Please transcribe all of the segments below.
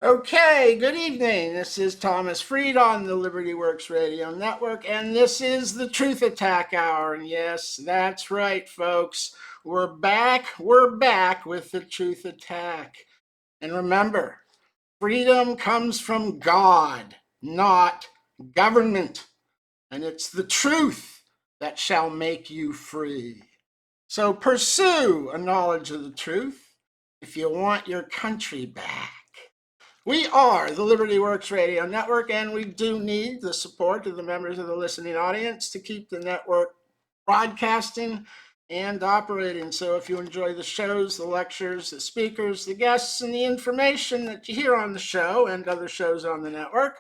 Okay, good evening. This is Thomas Freed on the Liberty Works Radio Network, and this is the Truth Attack Hour. And yes, that's right, folks. We're back with the Truth Attack. And remember, freedom comes from God, not government. And it's the truth that shall make you free. So pursue a knowledge of the truth if you want your country back. We are the Liberty Works Radio Network, and we do need the support of the members of the listening audience to keep the network broadcasting and operating. So if you enjoy the shows, the lectures, the speakers, the guests, and the information that you hear on the show and other shows on the network,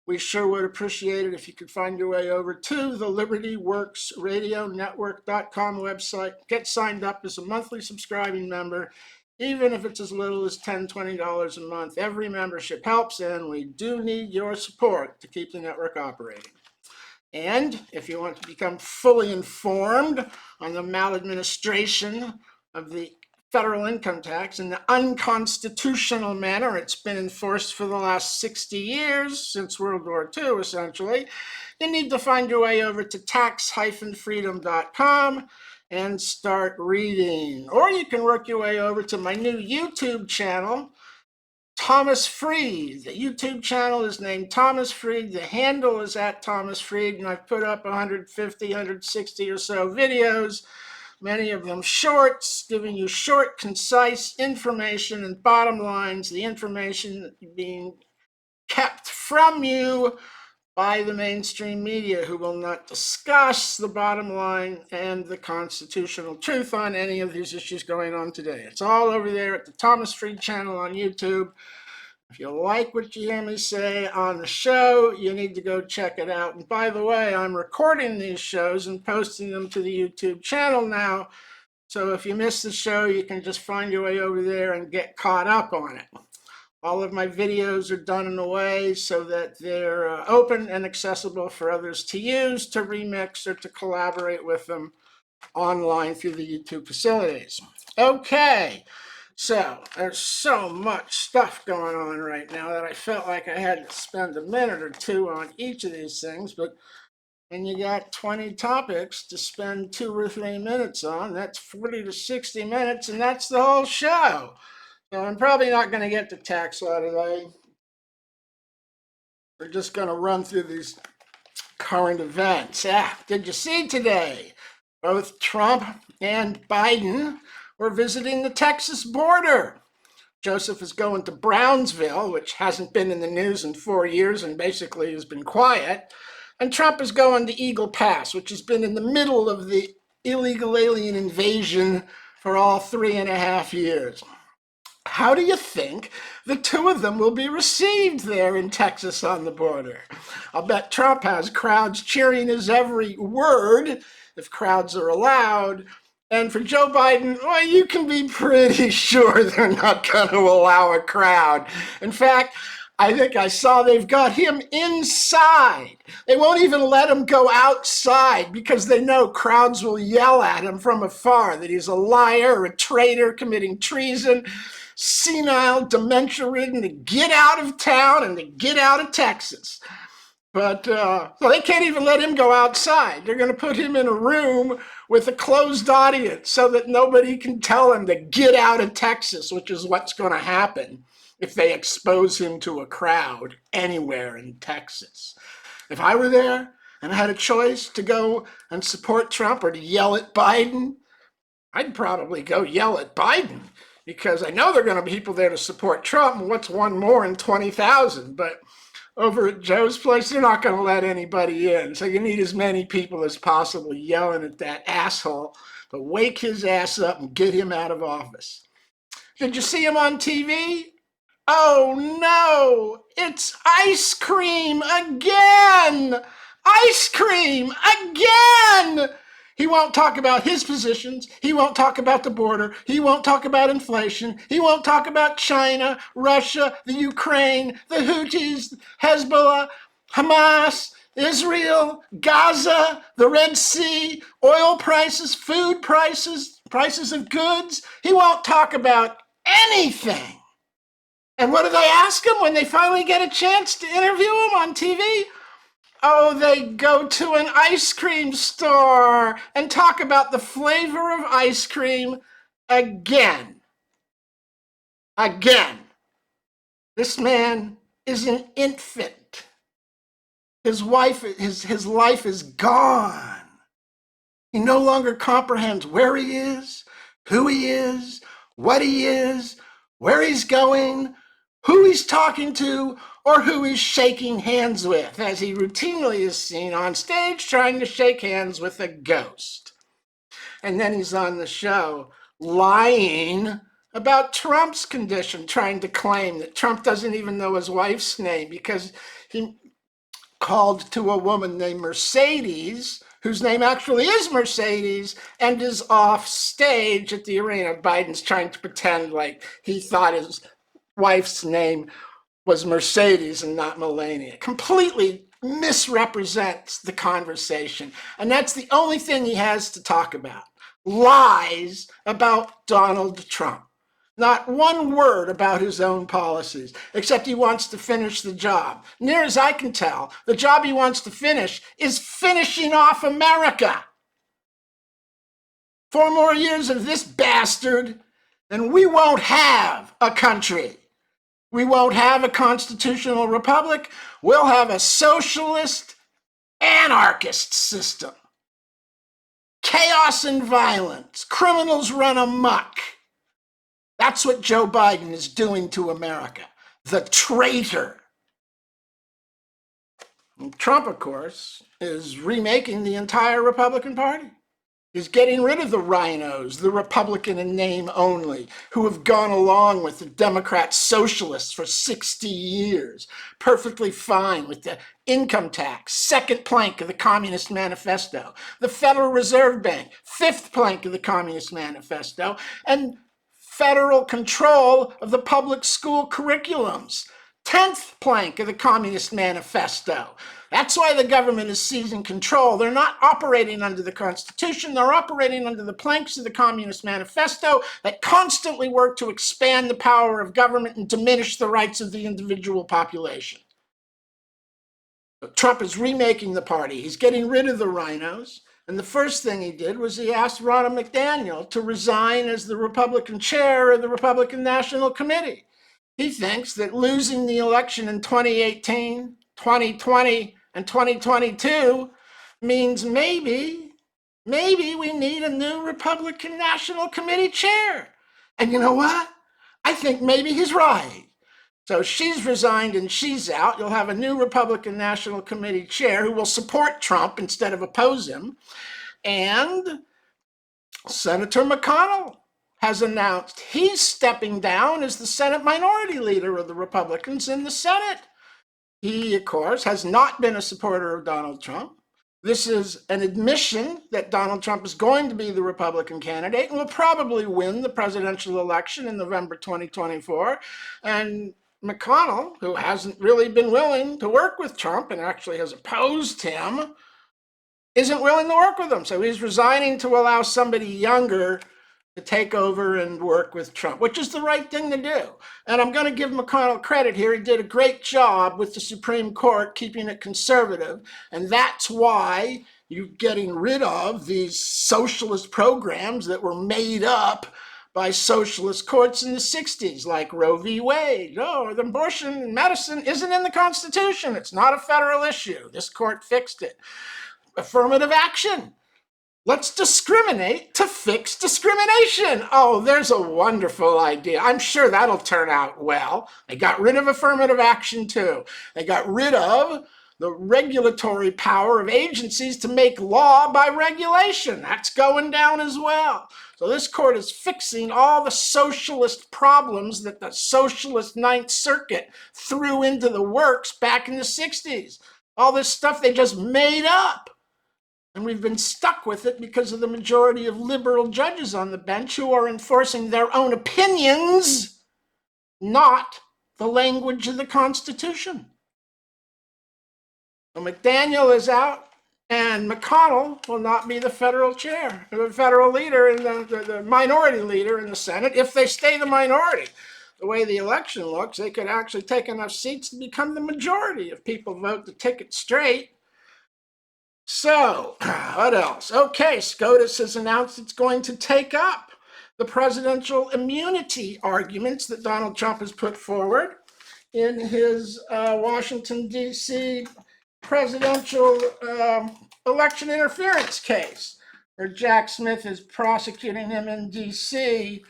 we sure would appreciate it if you could find your way over to the LibertyWorksRadioNetwork.com website. Get signed up as a monthly subscribing member, even if it's as little as $10, $20 a month. Every membership helps, and we do need your support to keep the network operating. And if you want to become fully informed on the maladministration of the federal income tax in the unconstitutional manner it's been enforced for the last 60 years, since World War II, essentially, you need to find your way over to tax-freedom.com and start reading. Or you can work your way over to my new YouTube channel, Thomas Freed. The YouTube channel is named Thomas Freed. The handle is at Thomas Freed, and I've put up 150, 160 or so videos, many of them shorts, giving you short, concise information and bottom lines, the information being kept from you by the mainstream media, who will not discuss the bottom line and the constitutional truth on any of these issues going on today. It's all over there at the Thomas Freed channel on YouTube. If you like what you hear me say on the show, you need to go check it out. And by the way, I'm recording these shows and posting them to the YouTube channel now. So if you miss the show, you can just find your way over there and get caught up on it. All of my videos are done in a way so that they're open and accessible for others to use, to remix, or to collaborate with them online through the YouTube facilities. Okay. So there's so much stuff going on right now that I felt like I had to spend a minute or two on each of these things. But when you got 20 topics to spend 2 or 3 minutes on, that's 40 to 60 minutes, and that's the whole show. So I'm probably not going to get to tax law today. We're just going to run through these current events. Did you see today? Both Trump and Biden were visiting the Texas border. Joseph is going to Brownsville, which hasn't been in the news in 4 years and basically has been quiet. And Trump is going to Eagle Pass, which has been in the middle of the illegal alien invasion for all 3.5 years. How do you think the two of them will be received there in Texas on the border? I'll bet Trump has crowds cheering his every word, if crowds are allowed. And for Joe Biden, well, you can be pretty sure they're not going to allow a crowd. In fact, I think I saw they've got him inside. They won't even let him go outside because they know crowds will yell at him from afar that he's a liar, a traitor, committing treason, senile, dementia-ridden, to get out of town and to get out of Texas. But so they can't even let him go outside. They're going to put him in a room with a closed audience so that nobody can tell him to get out of Texas, which is what's going to happen if they expose him to a crowd anywhere in Texas. If I were there and I had a choice to go and support Trump or to yell at Biden, I'd probably go yell at Biden, because I know there are going to be people there to support Trump. And what's one more in 20,000? But over at Joe's place, they're not going to let anybody in. So you need as many people as possible yelling at that asshole to wake his ass up and get him out of office. Did you see him on TV? Oh no, it's ice cream again! Ice cream again! He won't talk about his positions. He won't talk about the border. He won't talk about inflation. He won't talk about China, Russia, the Ukraine, the Houthis, Hezbollah, Hamas, Israel, Gaza, the Red Sea, oil prices, food prices, prices of goods. He won't talk about anything. And what do they ask him when they finally get a chance to interview him on TV? Oh, they go to an ice cream store and talk about the flavor of ice cream again. Again. This man is an infant. His life is gone. He no longer comprehends where he is, who he is, what he is, where he's going, who he's talking to, or who he's shaking hands with, as he routinely is seen on stage trying to shake hands with a ghost. And then he's on the show lying about Trump's condition, trying to claim that Trump doesn't even know his wife's name because he called to a woman named Mercedes, whose name actually is Mercedes, and is off stage at the arena. Biden's trying to pretend like he thought his wife's name was Mercedes and not Melania. Completely misrepresents the conversation. And that's the only thing he has to talk about. Lies about Donald Trump. Not one word about his own policies, except he wants to finish the job. Near as I can tell, the job he wants to finish is finishing off America. 4 more years of this bastard, and we won't have a country. We won't have a constitutional republic. We'll have a socialist anarchist system. Chaos and violence. Criminals run amok. That's what Joe Biden is doing to America. The traitor. And Trump, of course, is remaking the entire Republican Party. He's getting rid of the rhinos, the Republican in name only, who have gone along with the Democrat socialists for 60 years, perfectly fine with the income tax, second plank of the Communist Manifesto, the Federal Reserve Bank, fifth plank of the Communist Manifesto, and federal control of the public school curriculums, 10th plank of the Communist Manifesto. That's why the government is seizing control. They're not operating under the Constitution. They're operating under the planks of the Communist Manifesto that constantly work to expand the power of government and diminish the rights of the individual population. But Trump is remaking the party. He's getting rid of the rhinos. And the first thing he did was he asked Ronna McDaniel to resign as the Republican chair of the Republican National Committee. He thinks that losing the election in 2018, 2020, and 2022 means maybe we need a new Republican National Committee chair. And you know what? I think maybe he's right. So she's resigned and she's out. You'll have a new Republican National Committee chair who will support Trump instead of oppose him. And Senator McConnell has announced he's stepping down as the Senate Minority Leader of the Republicans in the Senate. He, of course, has not been a supporter of Donald Trump. This is an admission that Donald Trump is going to be the Republican candidate and will probably win the presidential election in November 2024. And McConnell, who hasn't really been willing to work with Trump and actually has opposed him, isn't willing to work with him. So he's resigning to allow somebody younger to take over and work with Trump, which is the right thing to do. And I'm going to give McConnell credit here. He did a great job with the Supreme Court, keeping it conservative. And that's why you're getting rid of these socialist programs that were made up by socialist courts in the 60s, like Roe v. Wade. Oh, the abortion and medicine isn't in the Constitution. It's not a federal issue. This court fixed it. Affirmative action. Let's discriminate to fix discrimination. Oh, there's a wonderful idea. I'm sure that'll turn out well. They got rid of affirmative action too. They got rid of the regulatory power of agencies to make law by regulation. That's going down as well. So this court is fixing all the socialist problems that the socialist Ninth Circuit threw into the works back in the 60s. All this stuff they just made up. And we've been stuck with it because of the majority of liberal judges on the bench who are enforcing their own opinions, not the language of the Constitution. So McDaniel is out, and McConnell will not be the federal chair, the federal leader and the minority leader in the Senate if they stay the minority. the way the election looks, they could actually take enough seats to become the majority if people vote the ticket straight. So, what else? Okay, SCOTUS has announced it's going to take up the presidential immunity arguments that Donald Trump has put forward in his Washington, D.C. presidential election interference case, where Jack Smith is prosecuting him in D.C.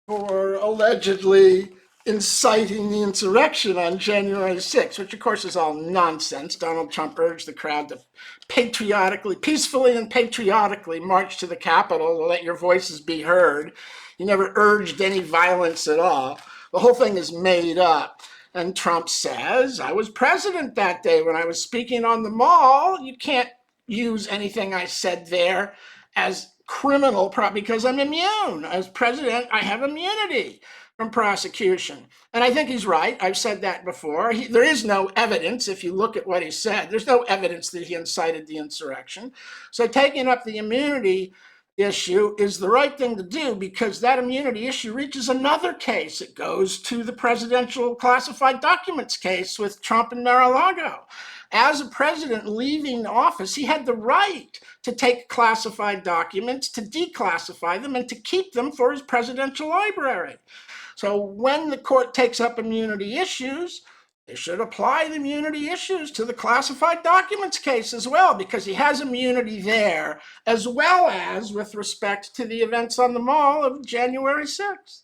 for allegedly inciting the insurrection on January 6th, which of course is all nonsense. Donald Trump urged the crowd to peacefully and patriotically march to the Capitol to let your voices be heard. He never urged any violence at all. The whole thing is made up. And Trump says, I was president that day when I was speaking on the Mall. You can't use anything I said there as criminal because I'm immune. As president, I have immunity from prosecution. And I think he's right. I've said that before. There is no evidence, if you look at what he said, there's no evidence that he incited the insurrection. So taking up the immunity issue is the right thing to do because that immunity issue reaches another case. It goes to the presidential classified documents case with Trump and Mar-a-Lago. As a president leaving office, he had the right to take classified documents, to declassify them, and to keep them for his presidential library. So when the court takes up immunity issues, they should apply the immunity issues to the classified documents case as well, because he has immunity there, as well as with respect to the events on the Mall of January 6th.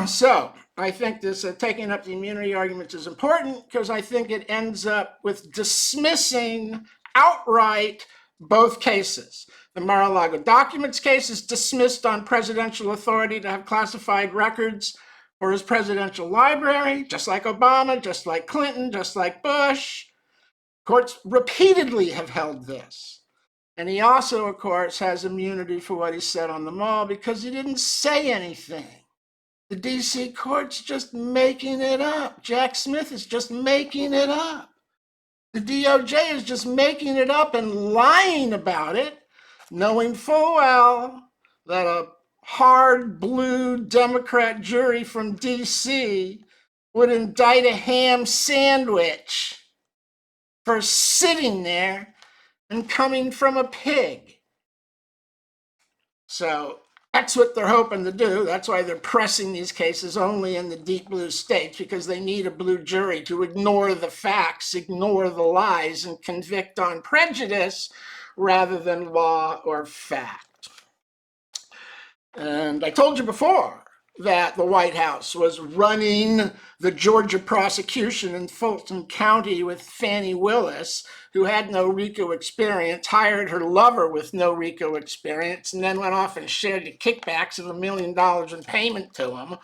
So I think this taking up the immunity arguments is important because I think it ends up with dismissing outright both cases. The Mar-a-Lago documents case is dismissed on presidential authority to have classified records for his presidential library, just like Obama, just like Clinton, just like Bush. Courts repeatedly have held this. And he also, of course, has immunity for what he said on the Mall because he didn't say anything. The D.C. court's just making it up. Jack Smith is just making it up. The DOJ is just making it up and lying about it, knowing full well that a hard blue Democrat jury from D.C. would indict a ham sandwich for sitting there and coming from a pig. So that's what they're hoping to do. That's why they're pressing these cases only in the deep blue states, because they need a blue jury to ignore the facts, ignore the lies, and convict on prejudice rather than law or fact. And I told you before that the White House was running the Georgia prosecution in Fulton County with Fani Willis, who had no RICO experience, hired her lover with no RICO experience, and then went off and shared the kickbacks of $1 million in payment to him.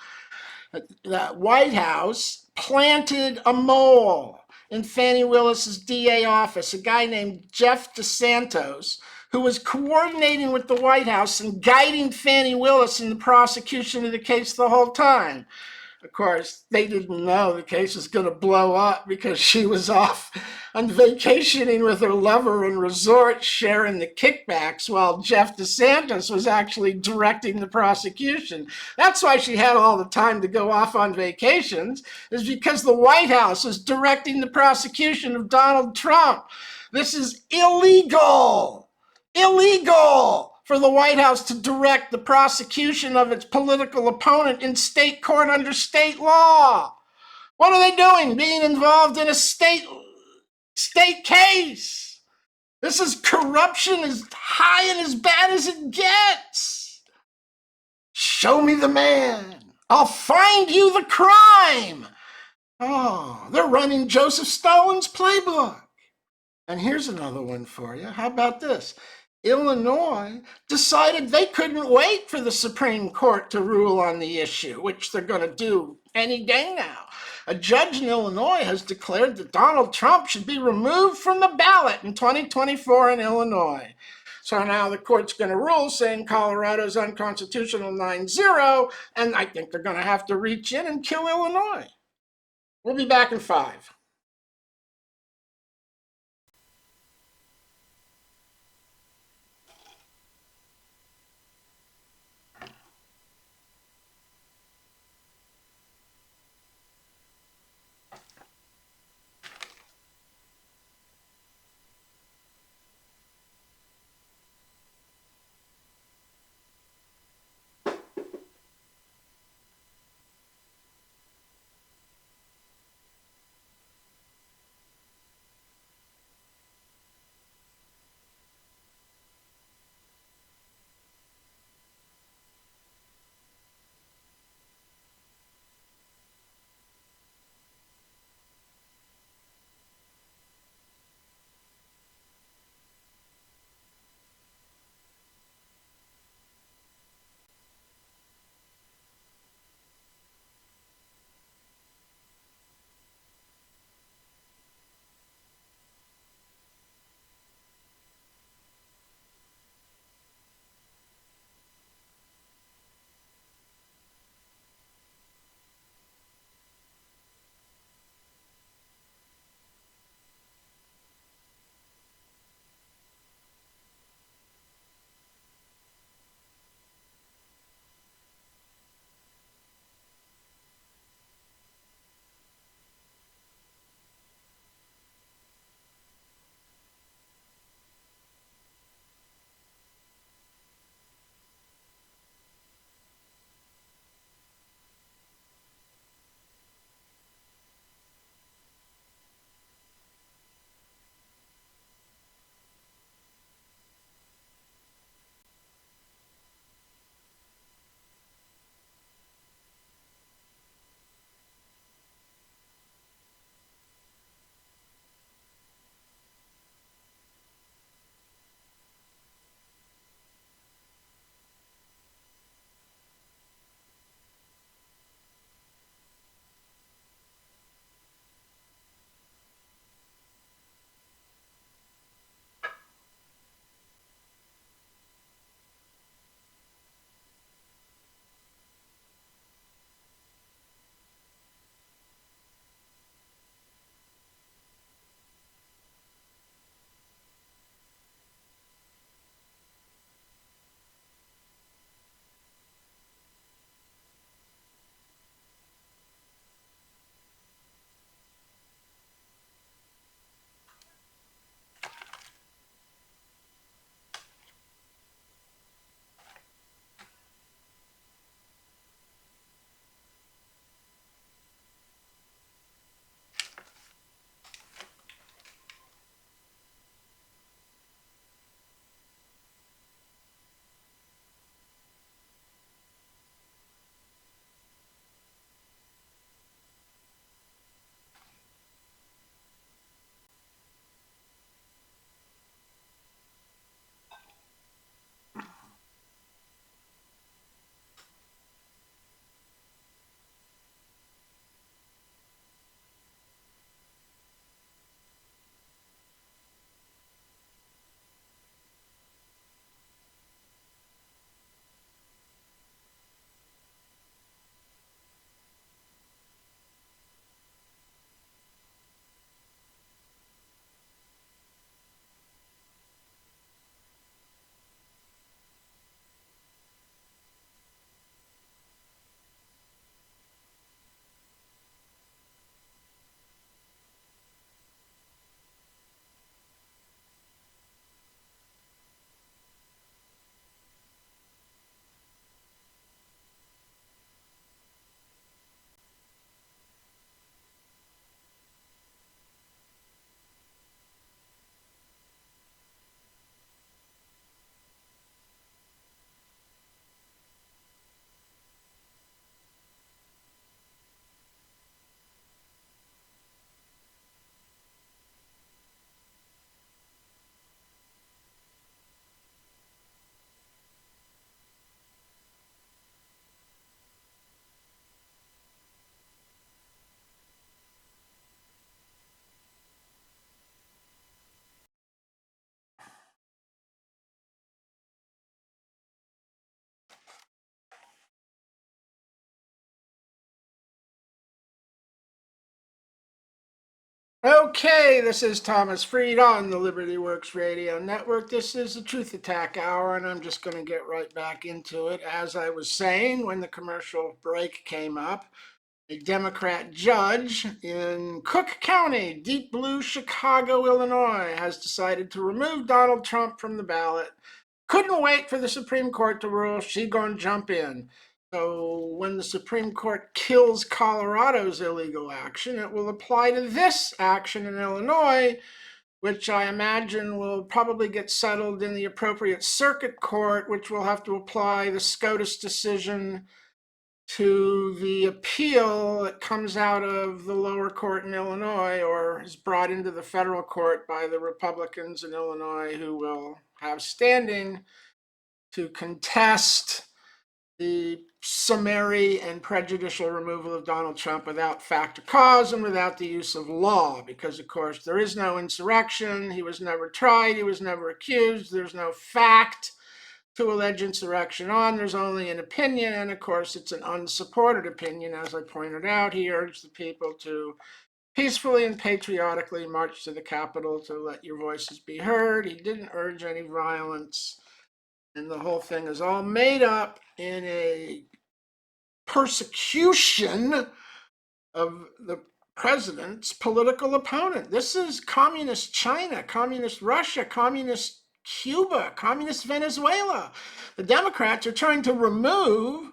The White House planted a mole in Fani Willis's DA office, a guy named Jeff DeSantos, who was coordinating with the White House and guiding Fani Willis in the prosecution of the case the whole time. Of course, they didn't know the case was going to blow up because she was off on vacationing with her lover in resorts sharing the kickbacks while Jeff DeSantis was actually directing the prosecution. That's why she had all the time to go off on vacations, is because the White House was directing the prosecution of Donald Trump. This is illegal. Illegal for the White House to direct the prosecution of its political opponent in state court under state law. What are they doing? Being involved in a state case. This is corruption as high and as bad as it gets. Show me the man. I'll find you the crime. Oh, they're running Joseph Stalin's playbook. And here's another one for you. How about this? Illinois decided they couldn't wait for the Supreme Court to rule on the issue, which they're going to do any day now. A judge in Illinois has declared that Donald Trump should be removed from the ballot in 2024 in Illinois. So now the court's going to rule saying Colorado's unconstitutional 9-0, and I think they're going to have to reach in and kill Illinois. We'll be back in 5. Okay, this is Thomas Freed on the Liberty Works Radio Network. This is the Truth Attack Hour, and I'm just going to get right back into it. As I was saying when the commercial break came up, a Democrat judge in Cook County, deep blue Chicago, Illinois, has decided to remove Donald Trump from the ballot. Couldn't wait for the Supreme Court to rule. She gonna jump in. So when the Supreme Court kills Colorado's illegal action, it will apply to this action in Illinois, which I imagine will probably get settled in the appropriate circuit court, which will have to apply the SCOTUS decision to the appeal that comes out of the lower court in Illinois or is brought into the federal court by the Republicans in Illinois who will have standing to contest the summary and prejudicial removal of Donald Trump without fact or cause and without the use of law, because of course there is no insurrection, he was never tried, he was never accused, there's no fact to allege insurrection on, there's only an opinion, and of course it's an unsupported opinion. As I pointed out, he urged the people to peacefully and patriotically march to the Capitol to let your voices be heard. He didn't urge any violence, and the whole thing is all made up in a persecution of the president's political opponent. This is communist China, communist Russia, communist Cuba, communist Venezuela. The Democrats are trying to remove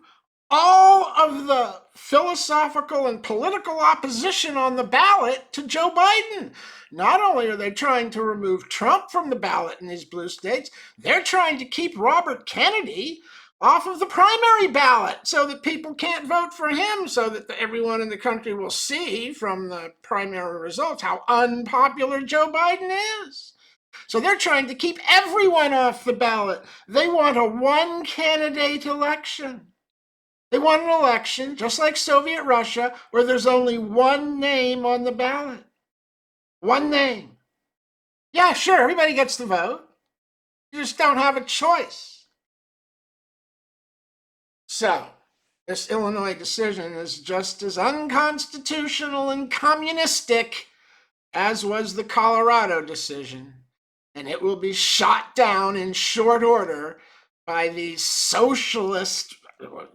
all of the philosophical and political opposition on the ballot to Joe Biden. Not only are they trying to remove Trump from the ballot in these blue states, they're trying to keep Robert Kennedy off of the primary ballot so that people can't vote for him, so that everyone in the country will see from the primary results how unpopular Joe Biden is. So they're trying to keep everyone off the ballot. They want a one-candidate election. They want an election, just like Soviet Russia, where there's only one name on the ballot. One name. Yeah, sure, everybody gets to vote. You just don't have a choice. So, this Illinois decision is just as unconstitutional and communistic as was the Colorado decision. And it will be shot down in short order by these socialist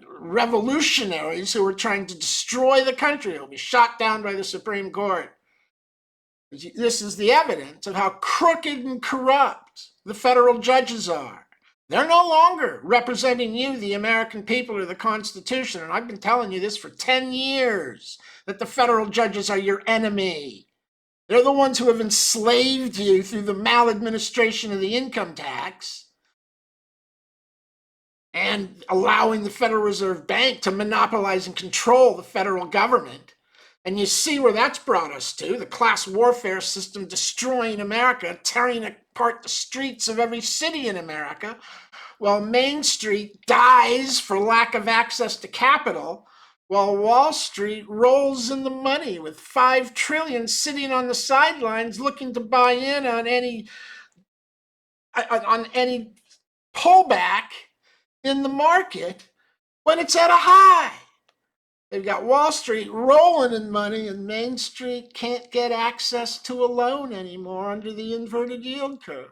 revolutionaries who are trying to destroy the country. It will be shot down by the Supreme Court. This is the evidence of how crooked and corrupt the federal judges are. They're no longer representing you, the American people, or the Constitution. And I've been telling you this for 10 years, that the federal judges are your enemy. They're the ones who have enslaved you through the maladministration of the income tax and allowing the Federal Reserve Bank to monopolize and control the federal government. And you see where that's brought us to, the class warfare system destroying America, tearing apart the streets of every city in America, while Main Street dies for lack of access to capital, while Wall Street rolls in the money with $5 trillion sitting on the sidelines looking to buy in on any pullback in the market when it's at a high. They've got Wall Street rolling in money, and Main Street can't get access to a loan anymore under the inverted yield curve.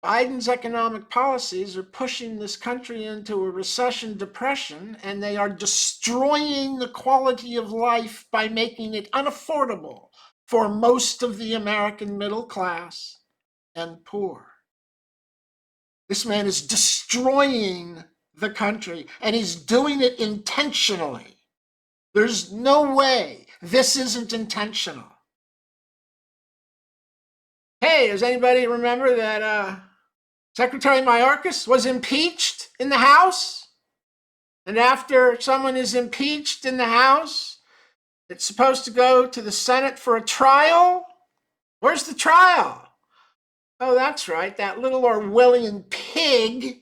Biden's economic policies are pushing this country into a recession depression, and they are destroying the quality of life by making it unaffordable for most of the American middle class and poor. This man is destroying the country, and he's doing it intentionally. There's no way this isn't intentional. Hey, does anybody remember that Secretary Mayorkas was impeached in the House? And after someone is impeached in the House, it's supposed to go to the Senate for a trial? Where's the trial? Oh, that's right, that little Orwellian pig,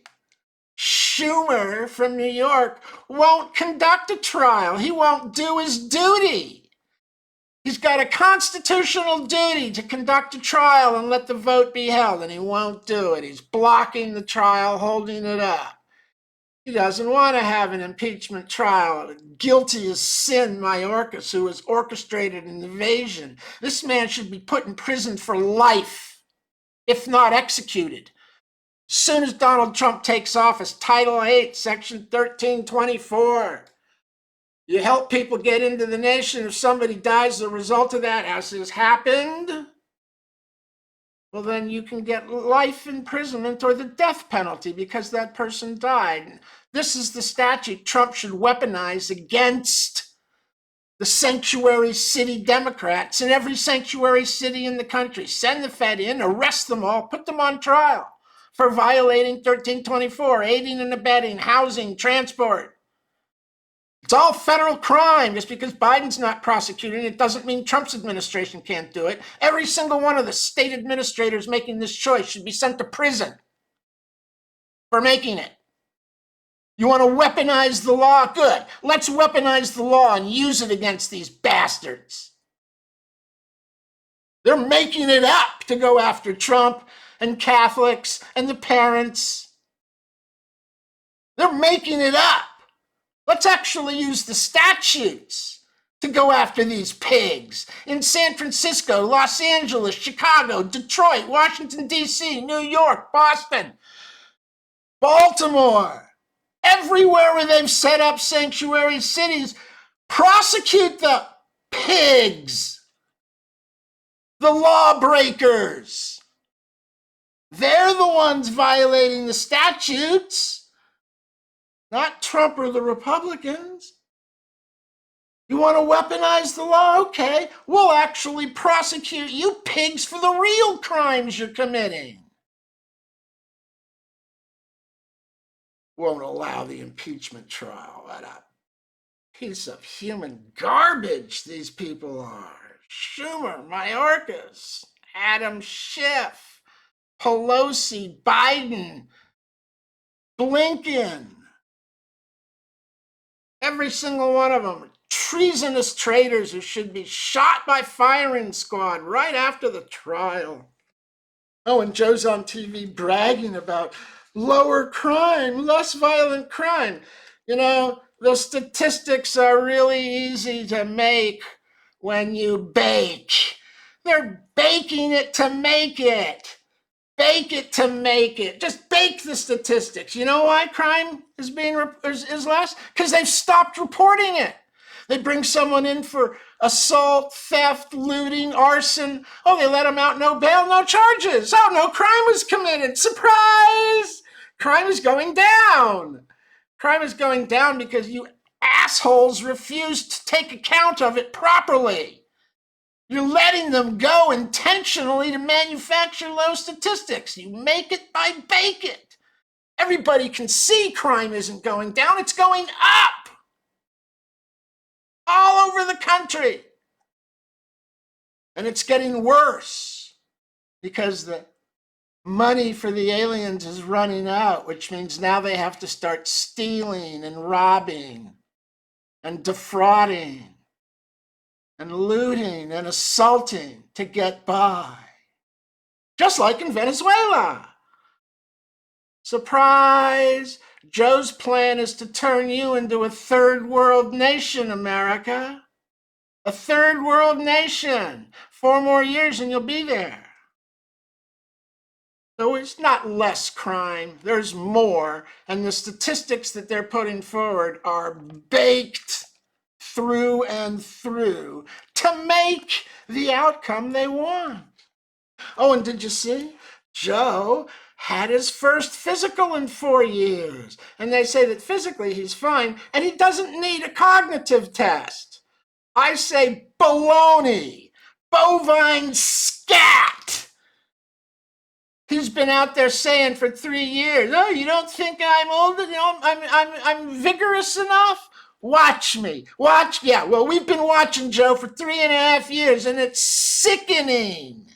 Schumer from New York, won't conduct a trial. He won't do his duty. He's got a constitutional duty to conduct a trial and let the vote be held, and he won't do it. He's blocking the trial, holding it up. He doesn't want to have an impeachment trial. Guilty as sin, Mayorkas, who has orchestrated an invasion. This man should be put in prison for life, if not executed. As soon as Donald Trump takes office, Title 8, Section 1324. You help people get into the nation. If somebody dies as a result of that, as has happened, well, then you can get life imprisonment or the death penalty because that person died. This is the statute Trump should weaponize against the sanctuary city Democrats in every sanctuary city in the country. Send the Fed in, arrest them all, put them on trial for violating 1324, aiding and abetting, housing, transport. It's all federal crime. Just because Biden's not prosecuting it doesn't mean Trump's administration can't do it. Every single one of the state administrators making this choice should be sent to prison for making it. You want to weaponize the law? Good. Let's weaponize the law and use it against these bastards. They're making it up to go after Trump and Catholics and the parents. They're making it up. Let's actually use the statutes to go after these pigs in San Francisco, Los Angeles, Chicago, Detroit, Washington, D.C., New York, Boston, Baltimore. Everywhere where they've set up sanctuary cities, prosecute the pigs, the lawbreakers. They're the ones violating the statutes, not Trump or the Republicans. You want to weaponize the law? Okay, we'll actually prosecute you pigs for the real crimes you're committing. Won't allow the impeachment trial. What a piece of human garbage these people are. Schumer, Mayorkas, Adam Schiff, Pelosi, Biden, Blinken. Every single one of them are treasonous traitors who should be shot by firing squad right after the trial. Oh, and Joe's on TV bragging about lower crime, less violent crime. You know, the statistics are really easy to make when you bake. They're baking it to make it. Bake it to make it. Just bake the statistics. You know why crime is less? Because they've stopped reporting it. They bring someone in for assault, theft, looting, arson. Oh, they let them out, no bail, no charges. Oh, no crime was committed. Surprise! Crime is going down. Crime is going down because you assholes refuse to take account of it properly. You're letting them go intentionally to manufacture low statistics. You make it by bake it. Everybody can see crime isn't going down, it's going up. All over the country. And it's getting worse because the money for the aliens is running out, which means now they have to start stealing and robbing and defrauding and looting and assaulting to get by. Just like in Venezuela. Surprise! Joe's plan is to turn you into a third world nation, America. A third world nation. 4 more years and you'll be there. So it's not less crime, there's more. And the statistics that they're putting forward are baked through and through to make the outcome they want. Oh, and did you see? Joe had his first physical in 4 years. And they say that physically he's fine and he doesn't need a cognitive test. I say baloney, bovine scat. He's been out there saying for 3 years, oh, you don't think I'm old? You know, I'm vigorous enough? Watch me. Yeah, well, we've been watching Joe for 3.5 years and it's sickening.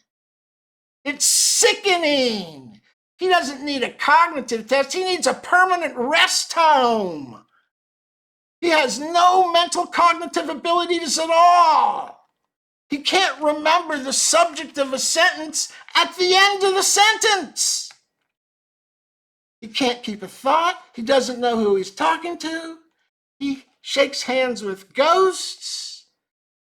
It's sickening. He doesn't need a cognitive test. He needs a permanent rest home. He has no mental cognitive abilities at all. He can't remember the subject of a sentence at the end of the sentence. He can't keep a thought. He doesn't know who he's talking to. He shakes hands with ghosts.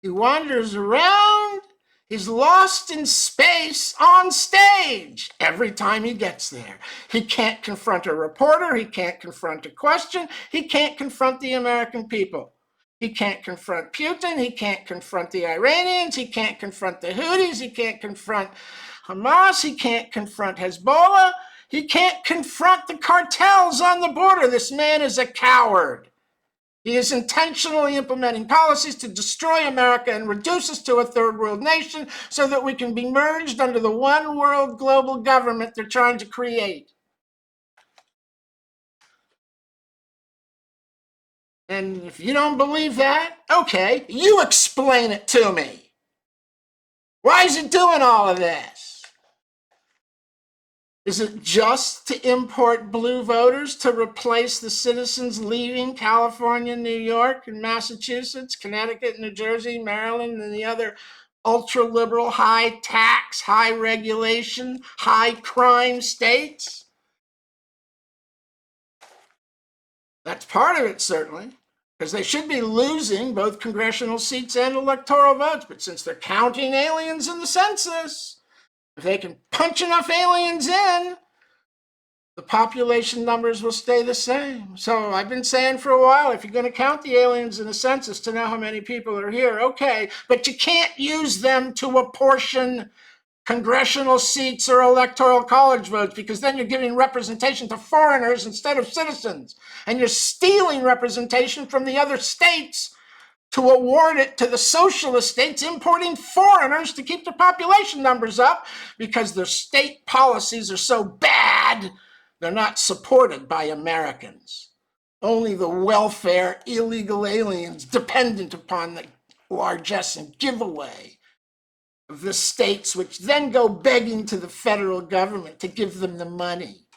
He wanders around. He's lost in space on stage every time he gets there. He can't confront a reporter. He can't confront a question. He can't confront the American people. He can't confront Putin. He can't confront the Iranians. He can't confront the Houthis. He can't confront Hamas. He can't confront Hezbollah. He can't confront the cartels on the border. This man is a coward. He is intentionally implementing policies to destroy America and reduce us to a third world nation so that we can be merged under the one world global government they're trying to create. And if you don't believe that, okay, you explain it to me. Why is he doing all of this? Is it just to import blue voters to replace the citizens leaving California, New York, and Massachusetts, Connecticut, New Jersey, Maryland, and the other ultra-liberal, high-tax, high-regulation, high-crime states? That's part of it, certainly, because they should be losing both congressional seats and electoral votes. But since they're counting aliens in the census, if they can punch enough aliens in, the population numbers will stay the same. So I've been saying for a while, if you're going to count the aliens in the census to know how many people are here, okay, but you can't use them to apportion congressional seats or electoral college votes, because then you're giving representation to foreigners instead of citizens. And you're stealing representation from the other states to award it to the socialist states, importing foreigners to keep their population numbers up, because their state policies are so bad, they're not supported by Americans. Only the welfare illegal aliens dependent upon the largesse and giveaway of the states, which then go begging to the federal government to give them the money.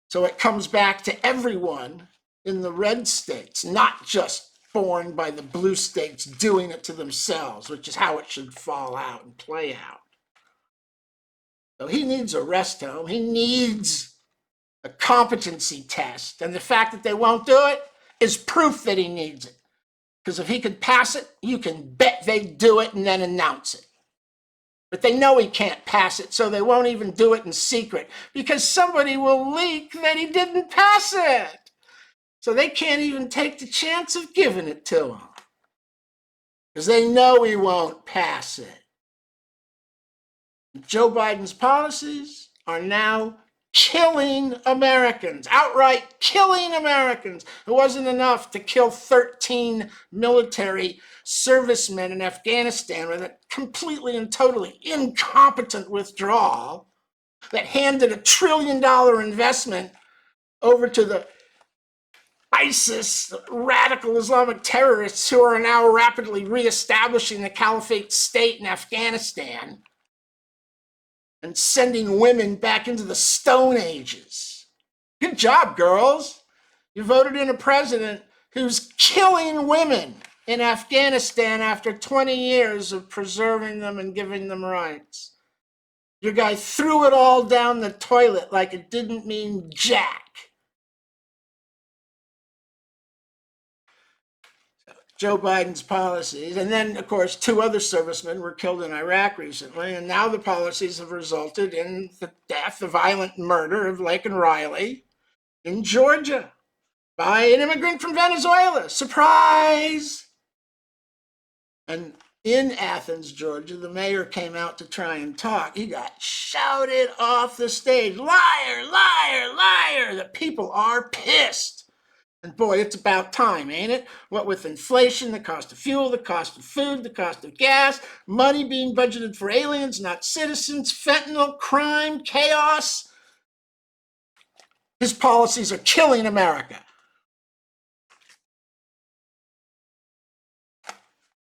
So it comes back to everyone in the red states, not just borne by the blue states doing it to themselves, which is how it should fall out and play out. So he needs a rest home. He needs a competency test. And the fact that they won't do it is proof that he needs it. Because if he could pass it, you can bet they'd do it and then announce it. But they know he can't pass it, so they won't even do it in secret, because somebody will leak that he didn't pass it. So they can't even take the chance of giving it to him, because they know he won't pass it. Joe Biden's policies are now killing Americans, outright killing Americans. It wasn't enough to kill 13 military servicemen in Afghanistan with a completely and totally incompetent withdrawal that handed $1 trillion investment over to the ISIS, radical Islamic terrorists who are now rapidly reestablishing the caliphate state in Afghanistan and sending women back into the Stone Ages. Good job, girls. You voted in a president who's killing women in Afghanistan after 20 years of preserving them and giving them rights. Your guy threw it all down the toilet like it didn't mean jack. Joe Biden's policies, and then, of course, 2 other servicemen were killed in Iraq recently, and now the policies have resulted in the death, the violent murder of Laken Riley in Georgia by an immigrant from Venezuela. Surprise! And in Athens, Georgia, the mayor came out to try and talk. He got shouted off the stage, liar, liar, liar. The people are pissed. And boy, it's about time, ain't it? What with inflation, the cost of fuel, the cost of food, the cost of gas, money being budgeted for aliens, not citizens, fentanyl, crime, chaos. His policies are killing America.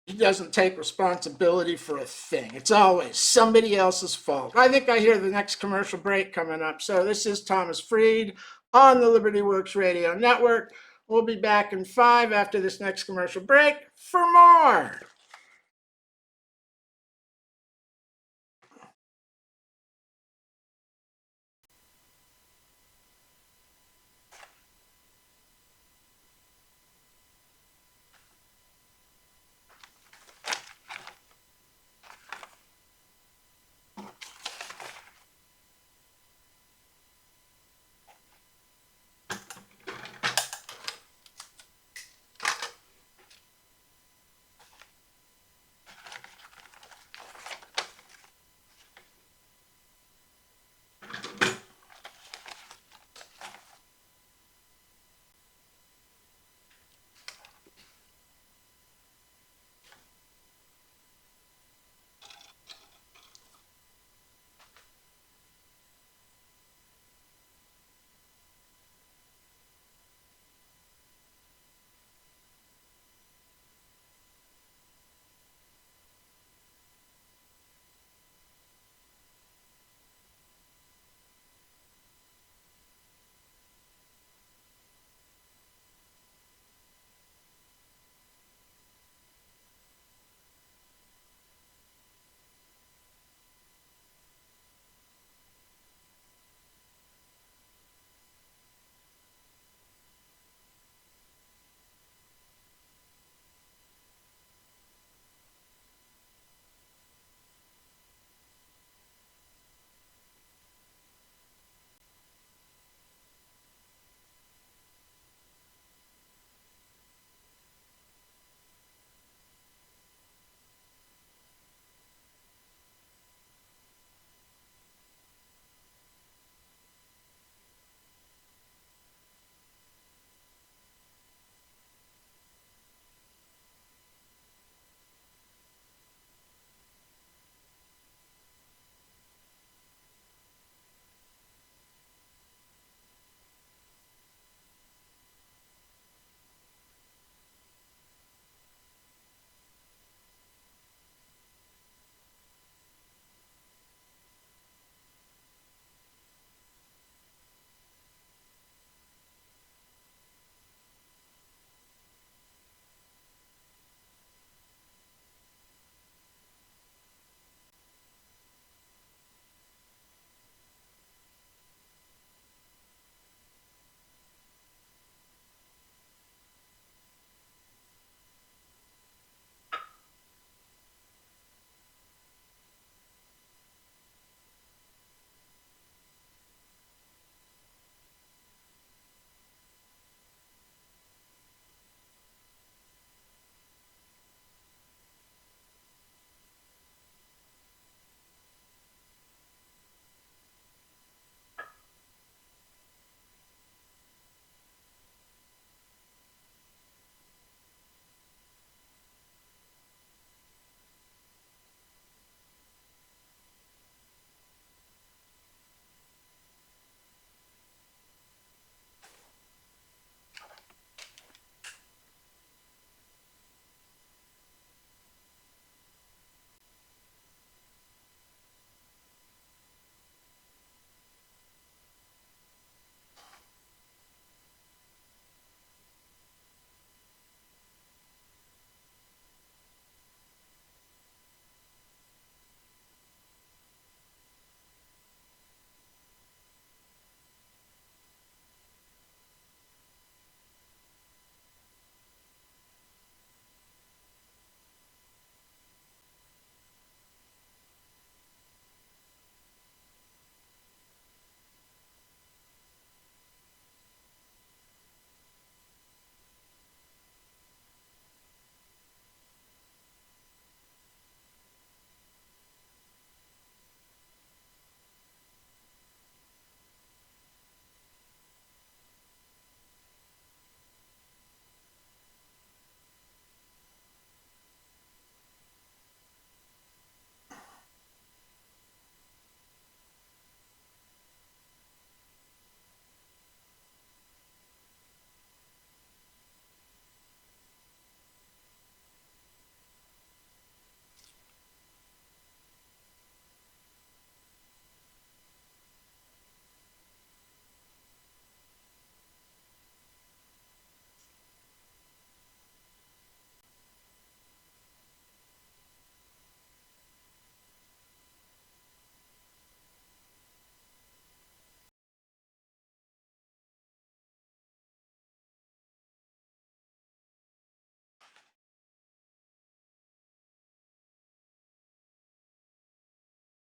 He doesn't take responsibility for a thing. It's always somebody else's fault. I think I hear the next commercial break coming up. So this is Thomas Freed on the Liberty Works Radio Network. We'll be back in 5 after this next commercial break for more.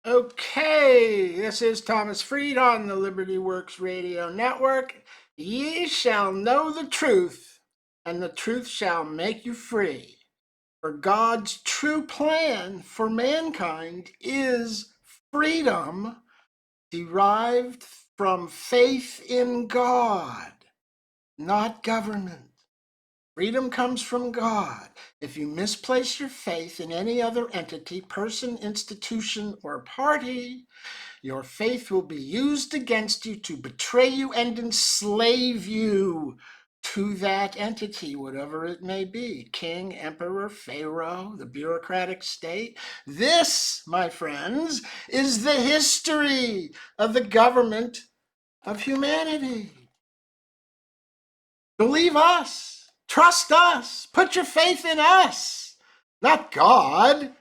Okay, this is Thomas Freed on the Liberty Works Radio Network. Ye shall know the truth, and the truth shall make you free. For God's true plan for mankind is freedom derived from faith in God, not government. Freedom comes from God. If you misplace your faith in any other entity, person, institution, or party, your faith will be used against you to betray you and enslave you to that entity, whatever it may be, king, emperor, pharaoh, the bureaucratic state. This, my friends, is the history of the government of humanity. Believe us, trust us, put your faith in us, not God.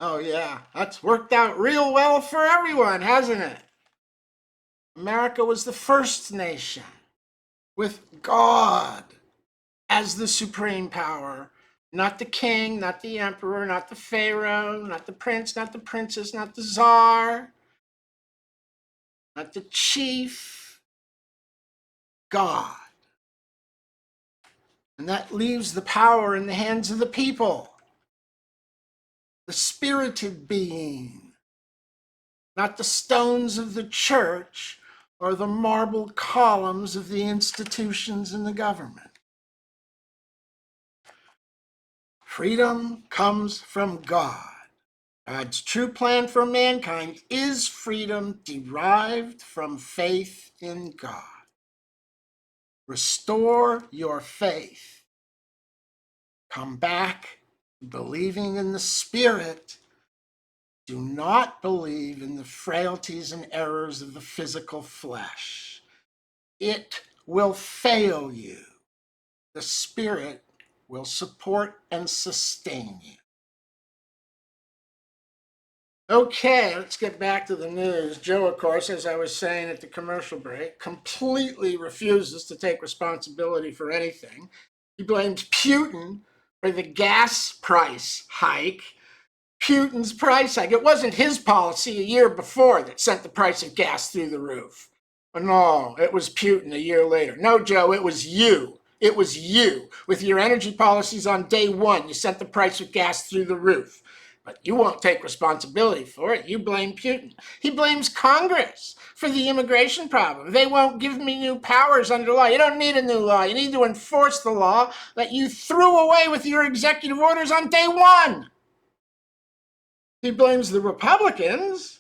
Oh yeah, that's worked out real well for everyone, hasn't it? America was the first nation with God as the supreme power, not the king, not the emperor, not the pharaoh, not the prince, not the princess, not the czar, not the chief, God. And that leaves the power in the hands of the people, the spirited being, not the stones of the church or the marble columns of the institutions and the government. Freedom comes from God. God's true plan for mankind is freedom derived from faith in God. Restore your faith. Come back to believing in the Spirit. Do not believe in the frailties and errors of the physical flesh. It will fail you. The Spirit will support and sustain you. Okay, let's get back to the news. Joe, of course, as I was saying at the commercial break, completely refuses to take responsibility for anything. He blames Putin for the gas price hike. Putin's price hike. It wasn't his policy a year before that sent the price of gas through the roof. No, it was Putin a year later. No, Joe, it was you. It was you. With your energy policies on day one, you sent the price of gas through the roof. But you won't take responsibility for it. You blame Putin. He blames Congress for the immigration problem. They won't give me new powers under law. You don't need a new law. You need to enforce the law that you threw away with your executive orders on day one. He blames the Republicans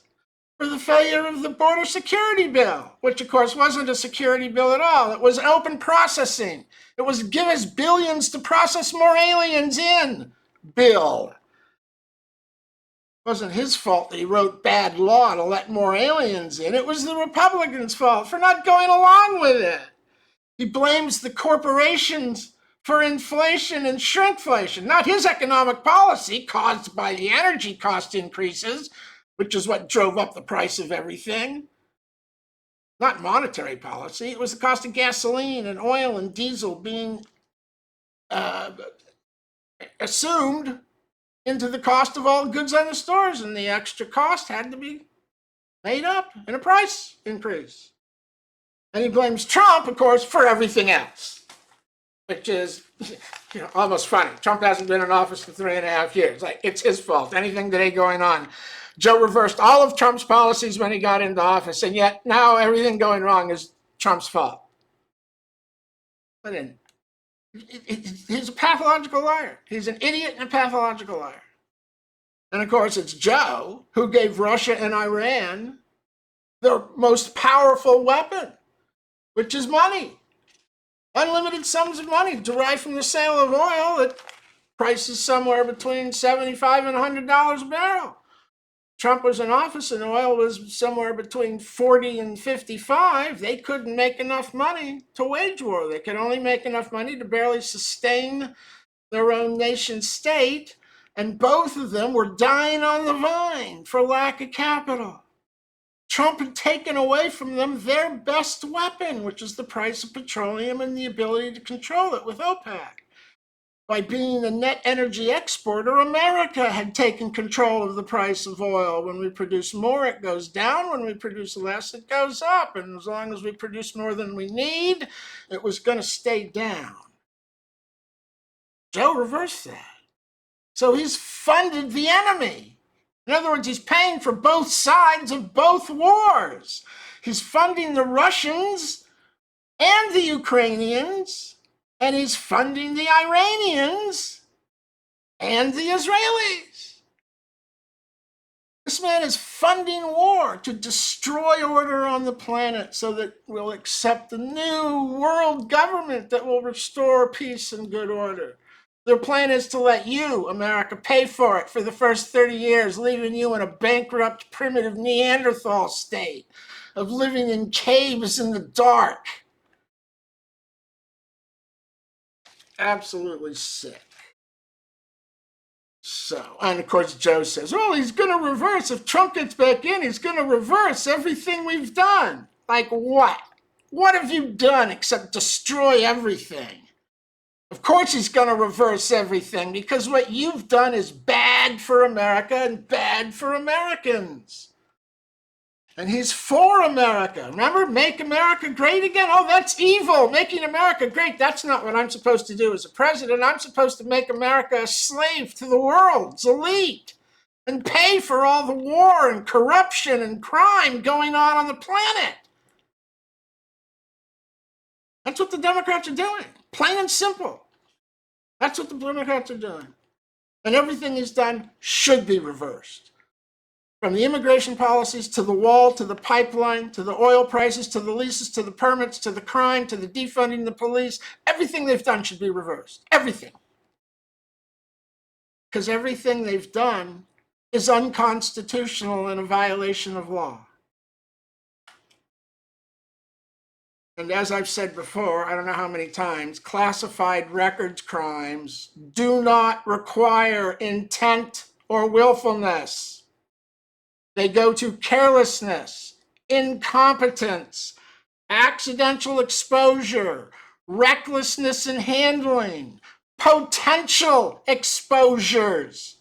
for the failure of the border security bill, which of course wasn't a security bill at all. It was open processing. It was give us billions to process more aliens in bill. It wasn't his fault that he wrote bad law to let more aliens in. It was the Republicans' fault for not going along with it. He blames the corporations for inflation and shrinkflation, not his economic policy caused by the energy cost increases, which is what drove up the price of everything. Not monetary policy. It was the cost of gasoline and oil and diesel being assumed into the cost of all goods on the stores, and the extra cost had to be made up in a price increase. And he blames Trump, of course, for everything else, which is almost funny. Trump hasn't been in office for 3.5 years. Like, it's his fault. Anything today going on. Joe reversed all of Trump's policies when he got into office, and yet now everything going wrong is Trump's fault. But he's a pathological liar. He's an idiot and a pathological liar. And of course, it's Joe who gave Russia and Iran their most powerful weapon, which is money. Unlimited sums of money derived from the sale of oil at prices somewhere between $75 and $100 a barrel. Trump was in office and oil was somewhere between 40 and 55. They couldn't make enough money to wage war. They could only make enough money to barely sustain their own nation state. And both of them were dying on the vine for lack of capital. Trump had taken away from them their best weapon, which is the price of petroleum and the ability to control it with OPEC. By being a net energy exporter, America had taken control of the price of oil. When we produce more, it goes down. When we produce less, it goes up. And as long as we produce more than we need, it was going to stay down. Joe reversed that. So he's funded the enemy. In other words, he's paying for both sides of both wars. He's funding the Russians and the Ukrainians, and he's funding the Iranians and the Israelis. This man is funding war to destroy order on the planet so that we'll accept the new world government that will restore peace and good order. Their plan is to let you, America, pay for it for the first 30 years, leaving you in a bankrupt, primitive Neanderthal state of living in caves in the dark. Absolutely sick. So, and of course, Joe says, well, he's going to reverse. If Trump gets back in, he's going to reverse everything we've done. Like what? What have you done except destroy everything? Of course he's going to reverse everything, because what you've done is bad for America and bad for Americans. And he's for America. Remember, make America great again? Oh, that's evil. Making America great, that's not what I'm supposed to do as a president. I'm supposed to make America a slave to the world's elite and pay for all the war and corruption and crime going on the planet. That's what the Democrats are doing, plain and simple. That's what the Democrats are doing. And everything he's done should be reversed. From the immigration policies, to the wall, to the pipeline, to the oil prices, to the leases, to the permits, to the crime, to the defunding the police, everything they've done should be reversed. Everything. Because everything they've done is unconstitutional and a violation of law. And as I've said before, I don't know how many times, classified records crimes do not require intent or willfulness. They go to carelessness, incompetence, accidental exposure, recklessness in handling, potential exposures.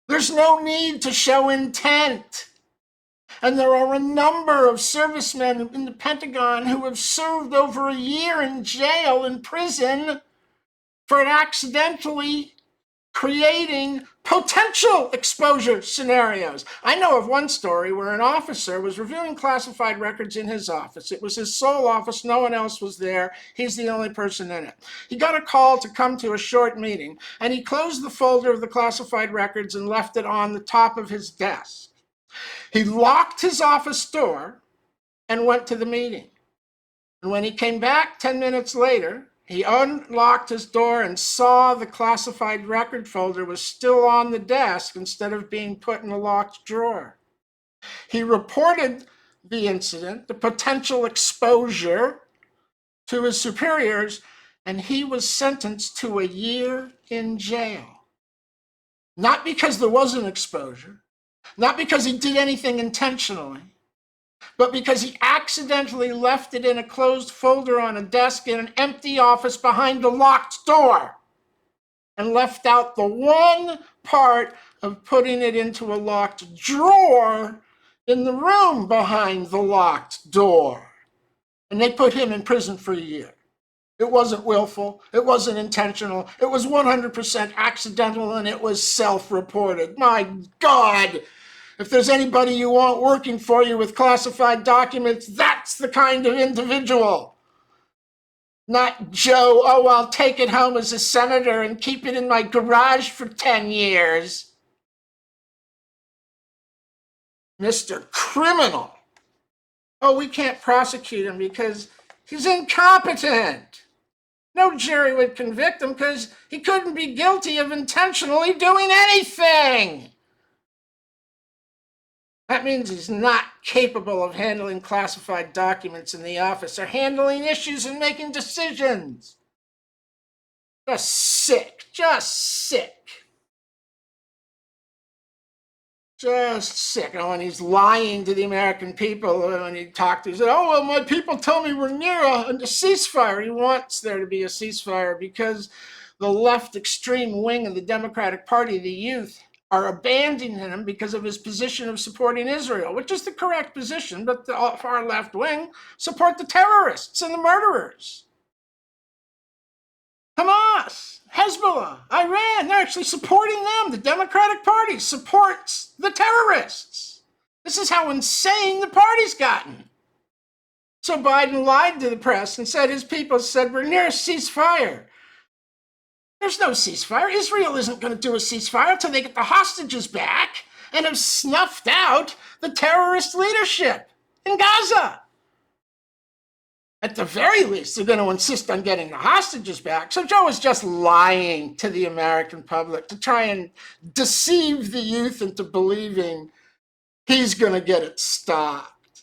There's no need to show intent. And there are a number of servicemen in the Pentagon who have served over a year in jail, in prison, for accidentally creating potential exposure scenarios. I know of one story where an officer was reviewing classified records in his office. It was his sole office. No one else was there. He's the only person in it. He got a call to come to a short meeting, and he closed the folder of the classified records and left it on the top of his desk. He locked his office door and went to the meeting. And when he came back 10 minutes later, he unlocked his door and saw the classified record folder was still on the desk instead of being put in a locked drawer. He reported the incident, the potential exposure, to his superiors, and he was sentenced to a year in jail. Not because there was an exposure, not because he did anything intentionally, but because he accidentally left it in a closed folder on a desk in an empty office behind a locked door, and left out the one part of putting it into a locked drawer in the room behind the locked door. And they put him in prison for a year. It wasn't willful, it wasn't intentional, it was 100% accidental, and it was self-reported. My God! If there's anybody you want working for you with classified documents, that's the kind of individual. Not Joe, oh, I'll take it home as a senator and keep it in my garage for 10 years. Mr. Criminal. Oh, we can't prosecute him because he's incompetent. No jury would convict him because he couldn't be guilty of intentionally doing anything. That means he's not capable of handling classified documents in the office or handling issues and making decisions. Just sick, just sick. Just sick. And when he's lying to the American people, when he talked, he said, oh, well, my people tell me we're near a ceasefire. He wants there to be a ceasefire because the left extreme wing of the Democratic Party, the youth, are abandoning him because of his position of supporting Israel, which is the correct position, but the far left wing support the terrorists and the murderers. Hamas, Hezbollah, Iran, they're actually supporting them. The Democratic Party supports the terrorists. This is how insane the party's gotten. So Biden lied to the press and said his people said we're near a ceasefire. There's no ceasefire. Israel isn't going to do a ceasefire until they get the hostages back and have snuffed out the terrorist leadership in Gaza. At the very least, they're going to insist on getting the hostages back. So Joe is just lying to the American public to try and deceive the youth into believing he's going to get it stopped.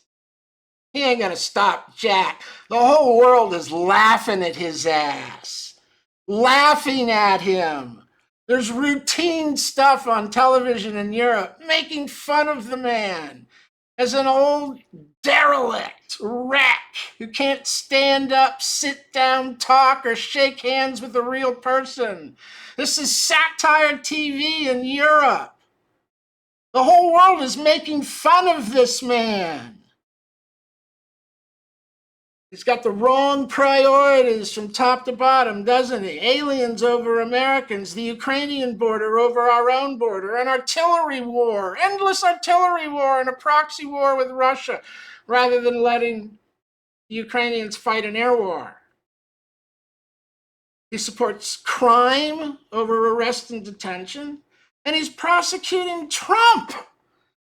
He ain't going to stop Jack. The whole world is laughing at his ass. Laughing at him. There's routine stuff on television in Europe making fun of the man as an old derelict wreck who can't stand up, sit down, talk, or shake hands with a real person. This is satire TV in Europe. The whole world is making fun of this man. He's got the wrong priorities from top to bottom, doesn't he? Aliens over Americans, the Ukrainian border over our own border, an artillery war, endless artillery war, and a proxy war with Russia, rather than letting the Ukrainians fight an air war. He supports crime over arrest and detention, and he's prosecuting Trump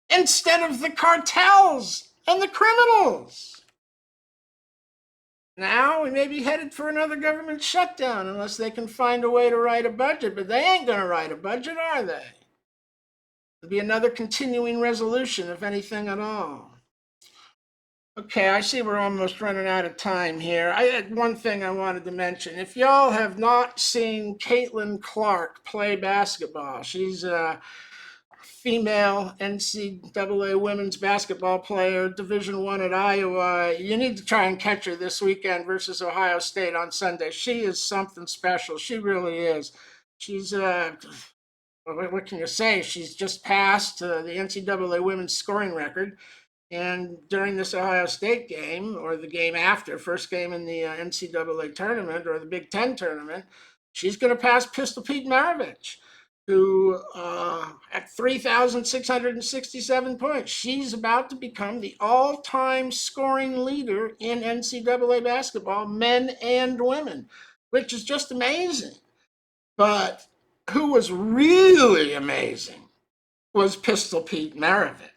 instead of the cartels and the criminals. Now we may be headed for another government shutdown unless they can find a way to write a budget, but they ain't going to write a budget, are they? There'll be another continuing resolution, if anything at all. Okay, I see we're almost running out of time here. I had one thing I wanted to mention. If y'all have not seen Caitlin Clark play basketball, she's a female NCAA women's basketball player, Division I at Iowa. You need to try and catch her this weekend versus Ohio State on Sunday. She is something special. She really is. She's, what can you say? She's just passed the NCAA women's scoring record. And during this Ohio State game, or the game after, first game in the NCAA tournament or the Big Ten tournament, she's going to pass Pistol Pete Maravich, who at 3,667 points, she's about to become the all-time scoring leader in NCAA basketball, men and women, which is just amazing. But who was really amazing was Pistol Pete Maravich.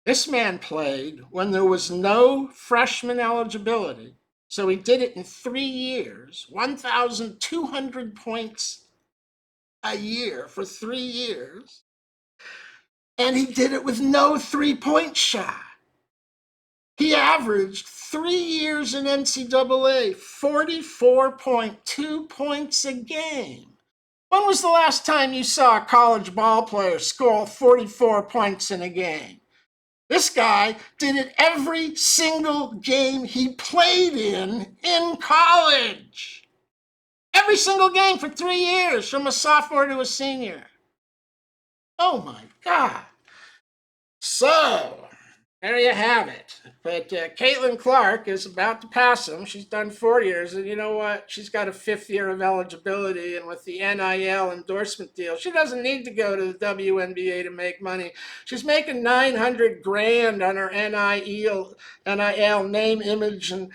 This man played when there was no freshman eligibility, so he did it in 3 years, 1,200 points a year for 3 years, and he did it with no three-point shot. He averaged 3 years in NCAA, 44.2 points a game. When was the last time you saw a college ball player score 44 points in a game? This guy did it every single game he played in college. Every single game for 3 years, from a sophomore to a senior. Oh my God. So, there you have it. But Caitlin Clark is about to pass him. She's done 4 years, and you know what? She's got a 5th year of eligibility, and with the NIL endorsement deal, she doesn't need to go to the WNBA to make money. She's making $900,000 on her NIL name, image, and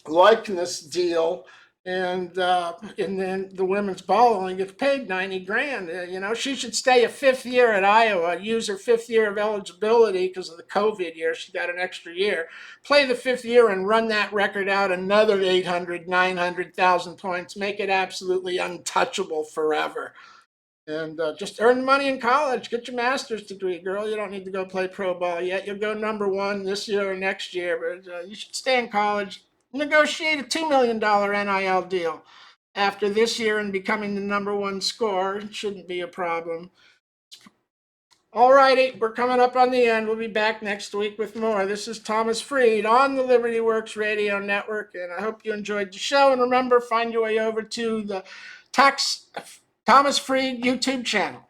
likeness deal. And then the women's ball only gets paid $90,000. You know, she should stay a 5th year at Iowa, use her 5th year of eligibility because of the COVID year. She got an extra year. Play the 5th year and run that record out another 800, 900,000 points. Make it absolutely untouchable forever. And just earn money in college. Get your master's degree, girl. You don't need to go play pro ball yet. You'll go number 1 this year or next year. But you should stay in college. Negotiate a $2 million NIL deal after this year and becoming the number 1 scorer. It shouldn't be a problem. All righty, we're coming up on the end. We'll be back next week with more. This is Thomas Freed on the Liberty Works Radio Network, and I hope you enjoyed the show. And remember, find your way over to the Thomas Freed YouTube channel.